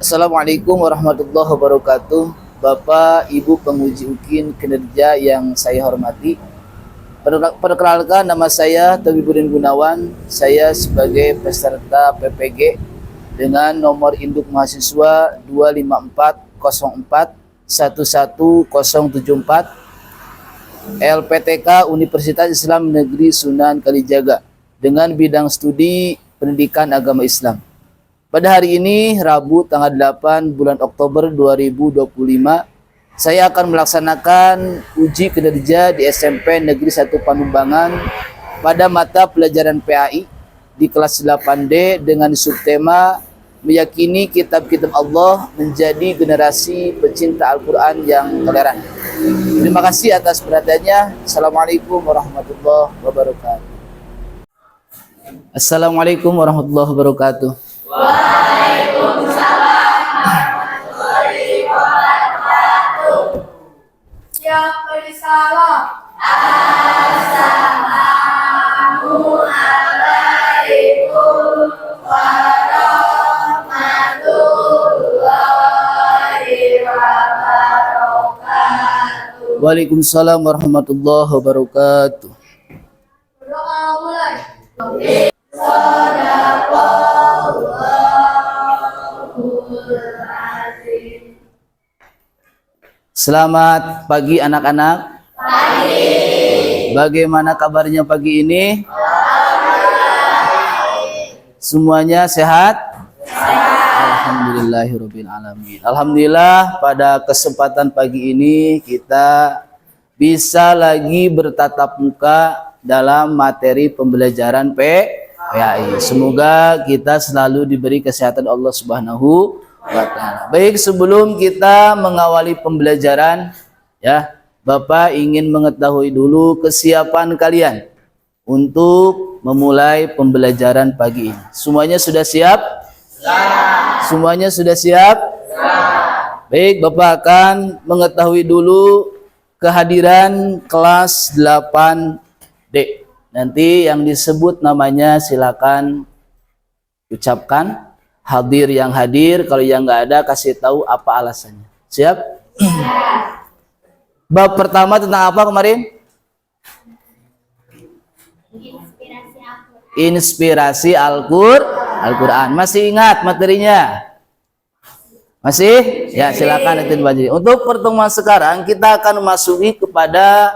Assalamualaikum warahmatullahi wabarakatuh. Bapak, Ibu penguji UKIN kinerja yang saya hormati. Perkenalkan, nama saya Tabibudin Gunawan. Saya sebagai peserta PPG dengan nomor induk mahasiswa 25404111074 LPTK Universitas Islam Negeri Sunan Kalijaga dengan bidang studi pendidikan agama Islam. Pada hari ini, Rabu tanggal 8 bulan Oktober 2025, saya akan melaksanakan uji kinerja di SMP Negeri 1 Panumbangan pada mata pelajaran PAI di kelas 8D dengan subtema meyakini kitab-kitab Allah menjadi generasi pecinta Al-Quran yang toleran. Terima kasih atas perhatiannya. Assalamualaikum warahmatullahi wabarakatuh. Assalamualaikum warahmatullahi wabarakatuh. Waalaikumsalam warahmatullahi wabarakatuh. Siapa di salam? Assalamualaikum warahmatullahi wabarakatuh. Waalaikumsalam warahmatullahi wabarakatuh. Berdoa mulai. Selamat pagi anak-anak. Pagi. Bagaimana kabarnya pagi ini? Semuanya sehat? Sehat. Alhamdulillahirabbil alamin. Alhamdulillah pada kesempatan pagi ini kita bisa lagi bertatap muka dalam materi pembelajaran PAI. Semoga kita selalu diberi kesehatan Allah Subhanahu wa ta'ala. Baik, sebelum kita mengawali pembelajaran, ya, Bapak ingin mengetahui dulu kesiapan kalian untuk memulai pembelajaran pagi ini. Semuanya sudah siap? Siap. Semuanya sudah siap? Siap. Baik, Bapak akan mengetahui dulu kehadiran kelas 8D. Nanti yang disebut namanya silakan ucapkan. Hadir yang hadir, kalau yang nggak ada kasih tahu apa alasannya. Siap? Bab pertama tentang apa kemarin? Inspirasi Al-Quran. Masih ingat materinya? Masih? Ya, silakan nanti dibaca. Untuk pertemuan sekarang kita akan memasuki kepada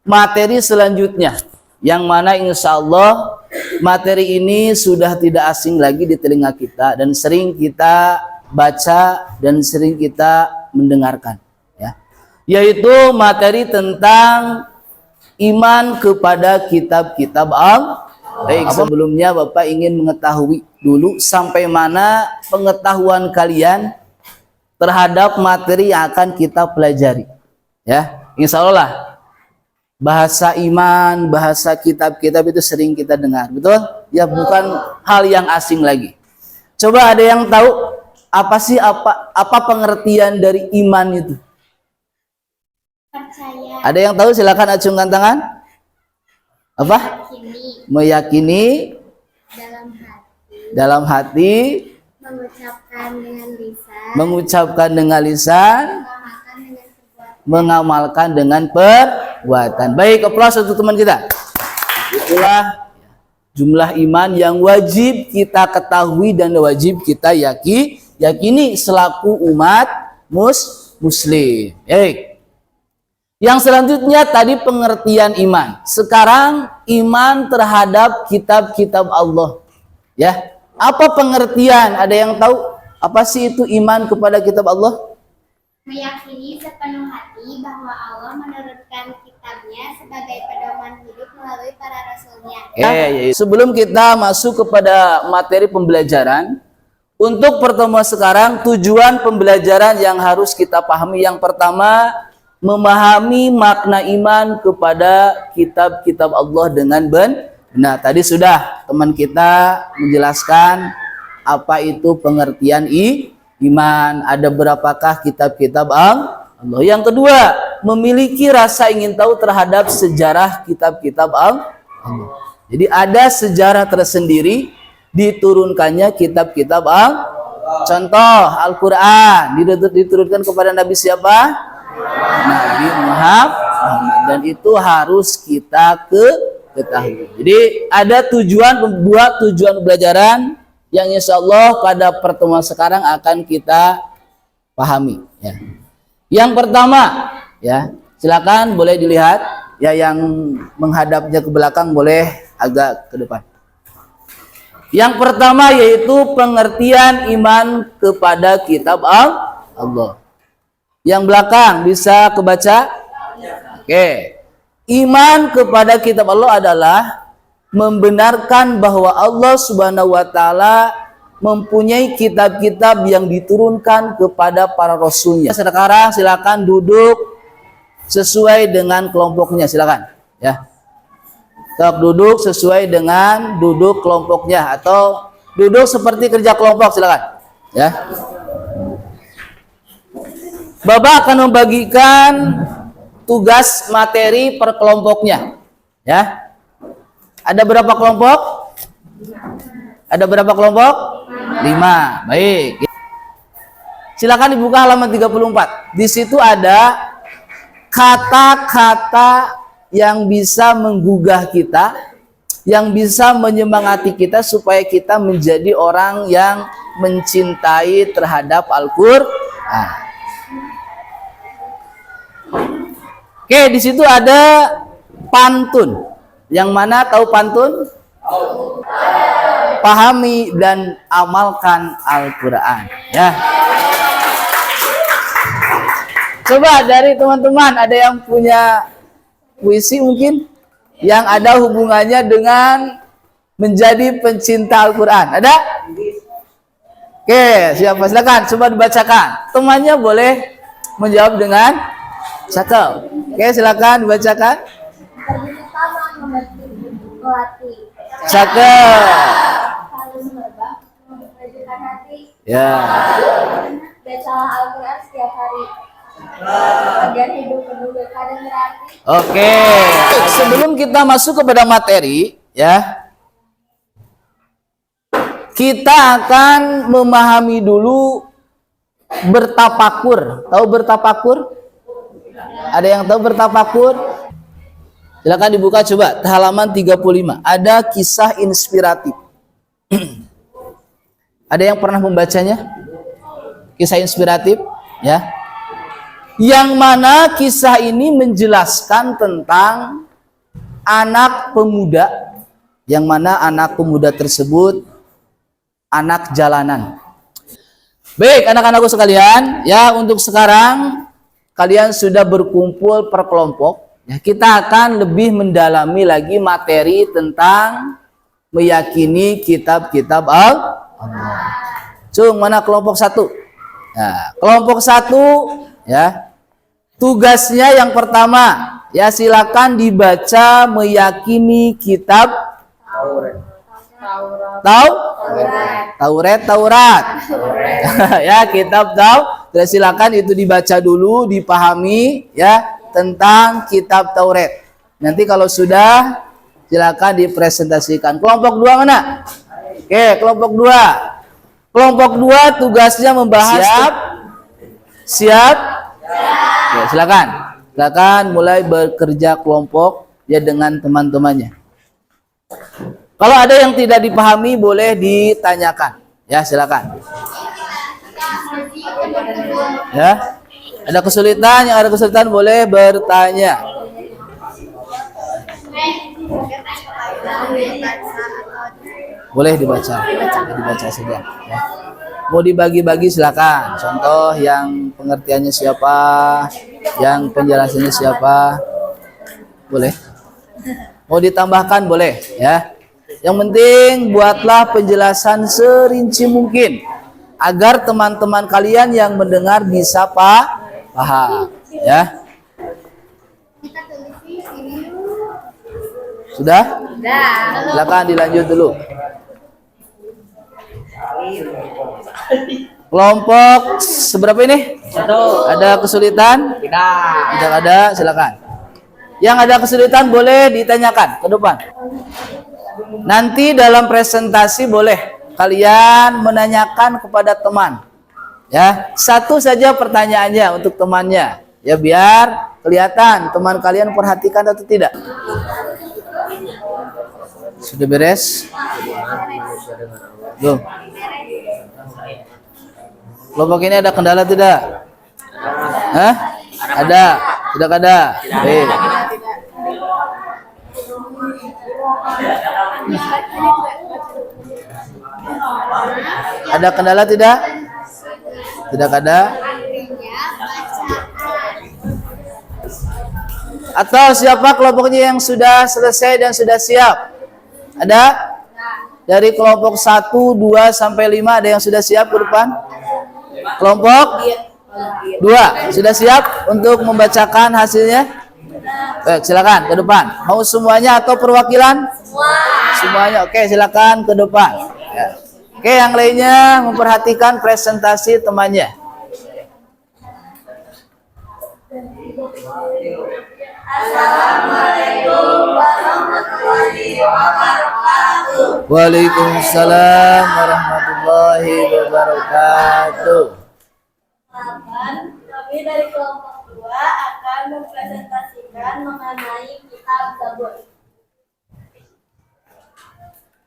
materi selanjutnya, yang mana insya Allah materi ini sudah tidak asing lagi di telinga kita dan sering kita baca dan sering kita mendengarkan, ya, yaitu materi tentang iman kepada kitab-kitab Allah. Baik, sebelumnya Bapak ingin mengetahui dulu sampai mana pengetahuan kalian terhadap materi yang akan kita pelajari, ya. Insya Allah bahasa iman, bahasa kitab-kitab itu sering kita dengar, betul? Ya, bukan hal yang asing lagi. Coba ada yang tahu apa sih apa pengertian dari iman itu? Percaya. Ada yang tahu? Silakan acungkan tangan. Apa? Meyakini dalam hati, mengucapkan dengan lisan, mengamalkan dengan perbuatan. Baik, aplaus untuk teman kita. Itulah jumlah iman yang wajib kita ketahui dan wajib kita yakini selaku umat muslim. Baik. Yang selanjutnya tadi pengertian iman. Sekarang iman terhadap kitab-kitab Allah. Ya. Apa pengertian? Ada yang tahu apa sih itu iman kepada kitab Allah? Meyakini sepenuh hati bahwa Allah menurunkan kitabnya sebagai pedoman hidup melalui para rasulnya. Sebelum kita masuk kepada materi pembelajaran, untuk pertemuan sekarang tujuan pembelajaran yang harus kita pahami, yang pertama memahami makna iman kepada kitab-kitab Allah dengan benar. Tadi sudah teman kita menjelaskan apa itu pengertian iman, ada berapakah kitab-kitab Allah. Yang kedua, memiliki rasa ingin tahu terhadap sejarah kitab-kitab Allah. Jadi ada sejarah tersendiri diturunkannya kitab-kitab Allah. Contoh Al-Quran diturunkan kepada Nabi siapa? Nabi Muhammad. Dan itu harus kita ketahui. Jadi ada dua tujuan pembelajaran yang insya Allah pada pertemuan sekarang akan kita pahami. Ya. Yang pertama, ya silakan boleh dilihat. Ya, yang menghadapnya ke belakang boleh agak ke depan. Yang pertama yaitu pengertian iman kepada kitab Allah. Yang belakang bisa kebaca? Oke. Iman kepada kitab Allah adalah membenarkan bahwa Allah Subhanahu wa taala mempunyai kitab-kitab yang diturunkan kepada para rasulnya. Sekarang silakan duduk sesuai dengan kelompoknya, silakan ya. Tetap duduk sesuai dengan duduk kelompoknya atau duduk seperti kerja kelompok, silakan ya. Bapak akan membagikan tugas materi per kelompoknya ya. Ada berapa kelompok? Ada berapa kelompok? 5. Baik. Silakan dibuka halaman 34. Di situ ada kata-kata yang bisa menggugah kita, yang bisa menyemangati kita supaya kita menjadi orang yang mencintai terhadap Al-Qur'an. Oke, di situ ada pantun. Yang mana tahu pantun? Pahami dan amalkan Al-Qur'an ya. Coba dari teman-teman ada yang punya puisi mungkin yang ada hubungannya dengan menjadi pencinta Al-Qur'an. Ada? Oke, siapa? Silakan coba dibacakan. Temannya boleh menjawab dengan cakep. Oke, silakan dibacakan. Pertama melatih. Cakep. Harus mengajarkan hati. Ya. Bacalah Al-Quran setiap hari. Agar hidup penuh berkah dan berarti. Oke. Sebelum kita masuk kepada materi, ya, kita akan memahami dulu bertapakur. Tahu bertapakur? Ada yang tahu bertapakur? Silakan dibuka coba halaman 35. Ada kisah inspiratif. Ada yang pernah membacanya? Kisah inspiratif, ya. Yang mana kisah ini menjelaskan tentang anak pemuda, yang mana anak pemuda tersebut anak jalanan. Baik, anak-anakku sekalian, ya untuk sekarang kalian sudah berkumpul per kelompok. Ya, kita akan lebih mendalami lagi materi tentang meyakini kitab-kitab Allah. Cung, mana kelompok 1? Nah, kelompok 1 ya. Tugasnya yang pertama, ya silakan dibaca meyakini kitab Taurat. Ya, kitab Taurat. Silakan itu dibaca dulu, dipahami ya tentang kitab Taurat. Nanti kalau sudah silakan dipresentasikan. Kelompok 2 mana? Oke, kelompok 2. Kelompok 2 tugasnya membahas siap. Ya, silakan mulai bekerja kelompok ya dengan teman-temannya. Kalau ada yang tidak dipahami boleh ditanyakan. Ya, silakan. Ya. Ada kesulitan, yang ada kesulitan boleh bertanya. Boleh dibaca saja. Ya. Mau dibagi-bagi silakan. Contoh yang pengertiannya siapa, yang penjelasannya siapa, boleh. Mau ditambahkan boleh, ya. Yang penting buatlah penjelasan serinci mungkin agar teman-teman kalian yang mendengar bisa paham, ya. Sudah? Silakan dilanjut dulu. Kelompok seberapa ini? 1. Ada kesulitan? Tidak ada, silakan. Yang ada kesulitan boleh ditanyakan ke depan. Nanti dalam presentasi boleh kalian menanyakan kepada teman. Ya, satu saja pertanyaannya untuk temannya. Ya, biar kelihatan teman kalian perhatikan atau tidak. Sudah beres? Belum. Kelompok ini ada kendala tidak? Hah? Ada? Tidak ada? Baik. Ada kendala tidak? Tidak ada? Atau siapa kelompoknya yang sudah selesai dan sudah siap? Ada? Dari kelompok 1, 2, sampai 5 ada yang sudah siap ke depan? Kelompok 2 sudah siap untuk membacakan hasilnya? Baik, silakan ke depan. Mau semuanya atau perwakilan? Semuanya. Oke, silakan ke depan. Ya. Oke, yang lainnya memperhatikan presentasi temannya. Assalamualaikum warahmatullahi wabarakatuh. Waalaikumsalam warahmatullahi wabarakatuh. Kami dari kelompok 2 akan mempresentasikan mengenai kitab Zabur.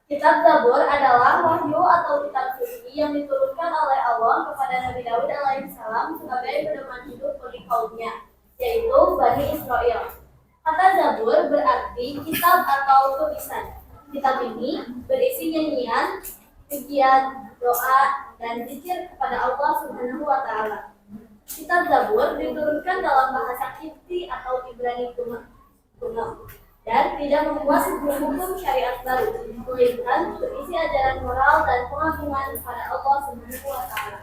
Kitab Zabur adalah wahyu atau kitab suci yang diturunkan oleh Allah kepada Nabi Daud alaihissalam sebagai pedoman hidup bagi kaumnya, yaitu Bani Israel. Kata Zabur berarti kitab atau tulisan. Kitab ini berisi nyanyian, pujian, doa, dan zikir kepada Allah Subhanahu wa Ta'ala. Kitab Zabur diturunkan dalam bahasa Kipti atau Ibrani kuno dan tidak membuat hukum syariat baru, melainkan berisi ajaran moral dan pengagungan kepada Allah Subhanahu wa Ta'ala.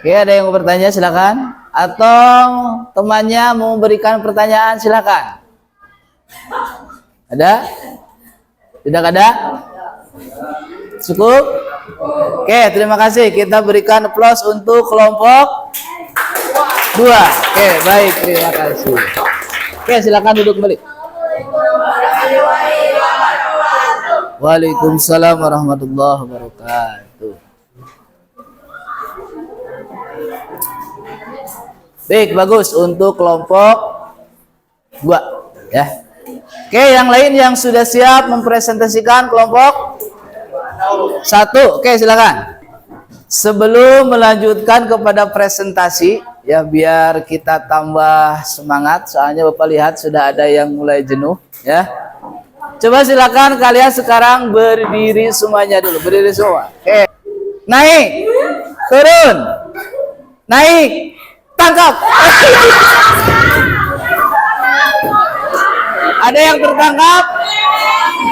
Oke, ada yang mau bertanya silakan. Atau temannya mau memberikan pertanyaan silakan. Ada? Tidak ada? Cukup? Oke, terima kasih. Kita berikan aplaus untuk kelompok 2. Oke, baik, terima kasih. Oke, silakan duduk kembali. Waalaikumsalam warahmatullahi wabarakatuh. Baik, bagus untuk kelompok 2 ya. Oke, yang lain yang sudah siap mempresentasikan kelompok 1. Oke, silakan. Sebelum melanjutkan kepada presentasi ya, biar kita tambah semangat, soalnya Bapak lihat sudah ada yang mulai jenuh ya. Coba silakan kalian sekarang berdiri semuanya dulu, berdiri semua. Oke. Naik. Turun. Naik. Tangkap. Ada yang tertangkap?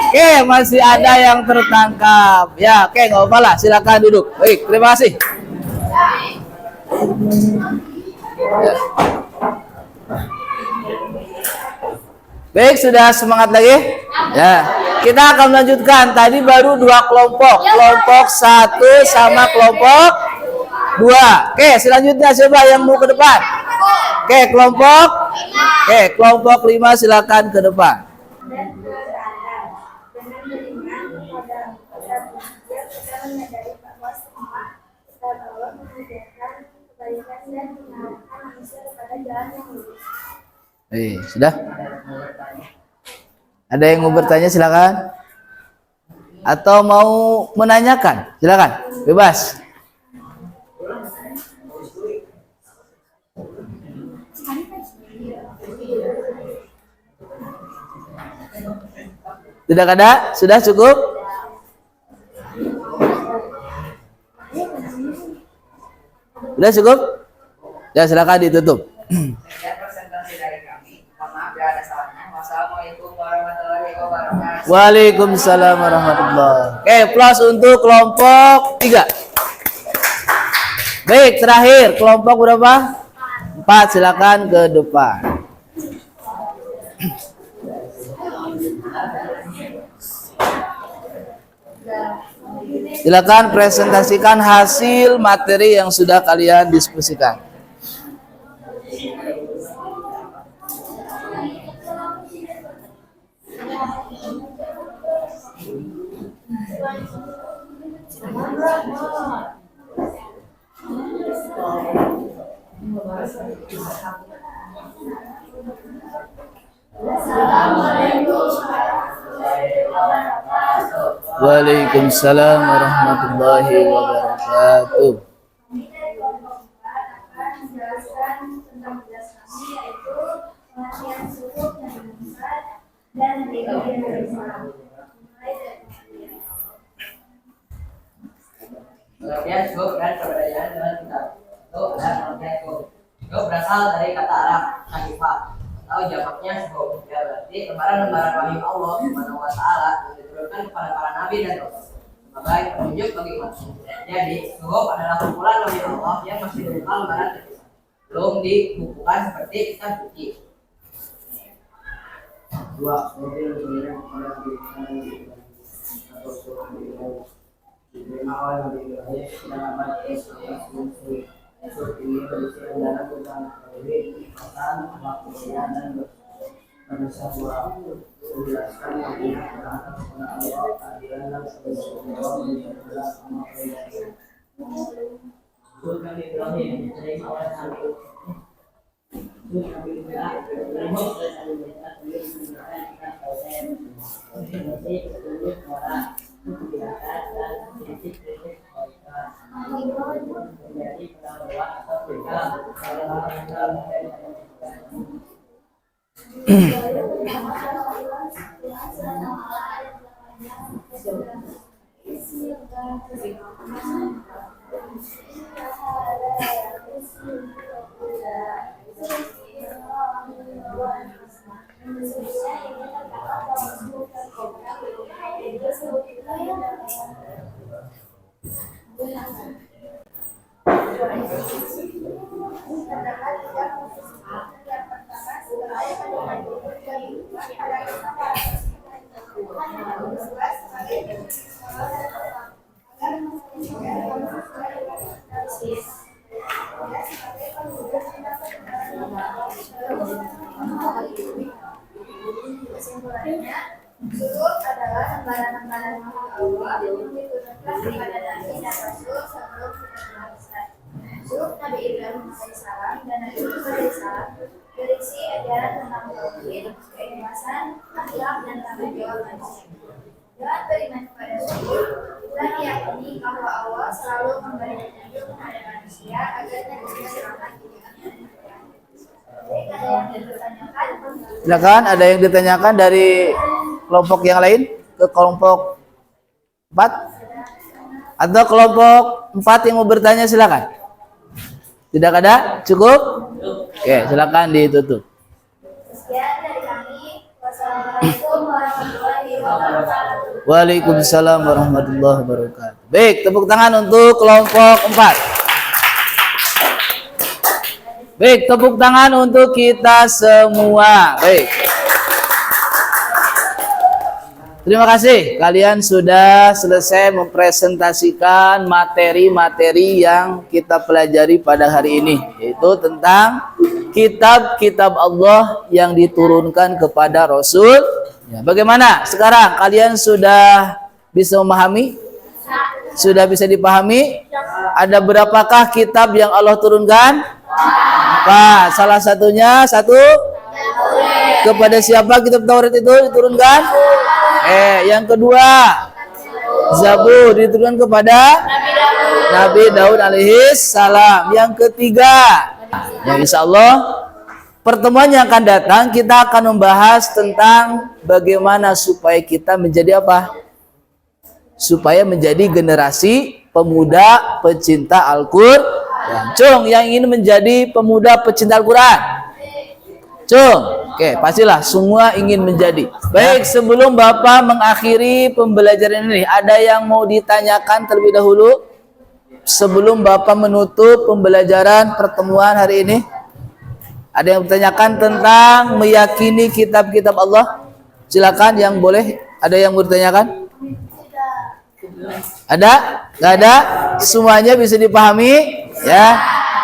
Oke, masih ada yang tertangkap. Ya, oke, nggak apa-apa lah. Silakan duduk. Baik, terima kasih. Ya. Baik, sudah semangat lagi? Ya, kita akan melanjutkan. Tadi baru 2 kelompok. Kelompok 1 sama kelompok 2. Oke, selanjutnya siapa yang mau ke depan? Oke, kelompok 5 silakan ke depan. Dan berada dengan beriman kepada kita menyadari bahwa semua kitab Allah mengajarkan kebaikan dan mengarahkan manusia kepada jalan yang lurus. Sudah? Ada yang mau bertanya silakan. Atau mau menanyakan? Silakan, bebas. Tidak ada? Sudah cukup? Sudah cukup? Ya, silakan ditutup. Presentasi dari kami. Mohon maaf ya ada salahnya. Wassalamualaikum warahmatullahi wabarakatuh. Waalaikumsalam warahmatullahi wabarakatuh. Oke, plus untuk kelompok 3. Baik, terakhir kelompok berapa? 4, silakan ke depan. Silakan presentasikan hasil materi yang sudah kalian diskusikan. Waalaikumsalam warahmatullahi wabarakatuh. Pengertian syukur dan keberdayaan dengan kitab. Itu adalah pengertian syukur. Syukur berasal dari kata Arab syahifah atau jamaknya syukur. Ya berarti lembaran-lembaran wahyu Allah Subhanahu wa taala yang diturunkan kepada para nabi dan rasul sebagai petunjuk bagi umat. Jadi, syukur adalah kumpulan wahyu Allah yang masih berupa lembaran terpisah, belum dibukukan seperti kitab suci. Dua, diterima oleh Nabi Ibrahim dan abad ke-11 ini berisi dalam tentang tauhid, kekuatan, waktunya dan bersabda menjelaskan bagaimana terhadap Allah keadilan dan sebenarnya menjadikan sama pribadi. Nabi Ibrahim diterima oleh Nabi Nabi Ibrahim Kesimpulannya, syukur adalah lembaran-lembaran Allah yang diturunkan kepada Nabi dan Rasul sebelum kita berpisah. Surat Nabi Ibrahim alaihissalam dan Nabi Musa alaihissalam berisi ajaran tentang tauhid, keikhlasan, akhlak dan tanggung jawab manusia. Dengan beriman kepada syukur, kita meyakini bahwa Allah selalu memberi petunjuk kepada manusia agar manusia selamat di dunia dan akhirat. Ada yang ditanyakan? Silakan, ada yang ditanyakan dari kelompok yang lain ke kelompok 4 atau kelompok 4 yang mau bertanya, silakan. Tidak ada? Cukup? Oke, silakan ditutup. Sekian dari kami. Wassalamualaikum warahmatullahi wabarakatuh. Waalaikumsalam warahmatullahi wabarakatuh. Baik, tepuk tangan untuk kelompok 4. Baik, tepuk tangan untuk kita semua. Baik. Terima kasih, kalian sudah selesai mempresentasikan materi-materi yang kita pelajari pada hari ini, yaitu tentang kitab-kitab Allah yang diturunkan kepada Rasul. Ya, bagaimana? Sekarang kalian sudah bisa memahami? Sudah bisa dipahami? Ada berapakah kitab yang Allah turunkan? Apa? Salah satunya satu. Kepada siapa kitab Taurat itu diturunkan? Yang kedua, Zabur diturunkan kepada Nabi Daud alaihi salam. Yang ketiga, ya insya Allah pertemuan yang akan datang kita akan membahas tentang bagaimana supaya kita menjadi apa? Supaya menjadi generasi pemuda pecinta Al-Qur'an. Cung, yang ingin menjadi pemuda pecinta Al-Qur'an. Cung, oke, pastilah semua ingin menjadi. Baik, sebelum Bapak mengakhiri pembelajaran ini, ada yang mau ditanyakan terlebih dahulu? Sebelum Bapak menutup pembelajaran pertemuan hari ini? Ada yang bertanyakan tentang meyakini kitab-kitab Allah? Silakan yang boleh. Ada yang bertanyakan? Ada? Nggak ada? Semuanya bisa dipahami? Ya.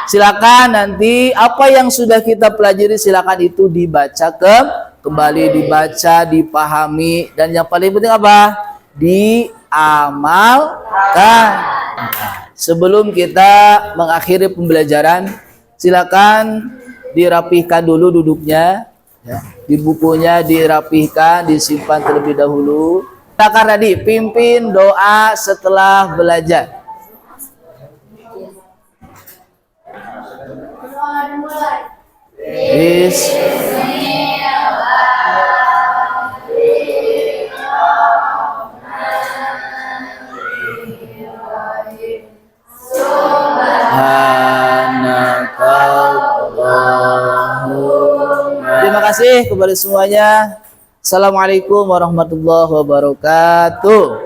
Silakan nanti apa yang sudah kita pelajari silakan itu dibaca kembali, dibaca, dipahami, dan yang paling penting apa? Diamalkan. Sebelum kita mengakhiri pembelajaran, silakan dirapihkan dulu duduknya, ya. Di bukunya dirapihkan, disimpan terlebih dahulu. Silakan tadi pimpin doa setelah belajar. Terima kasih kepada semuanya. Assalamualaikum warahmatullahi wabarakatuh.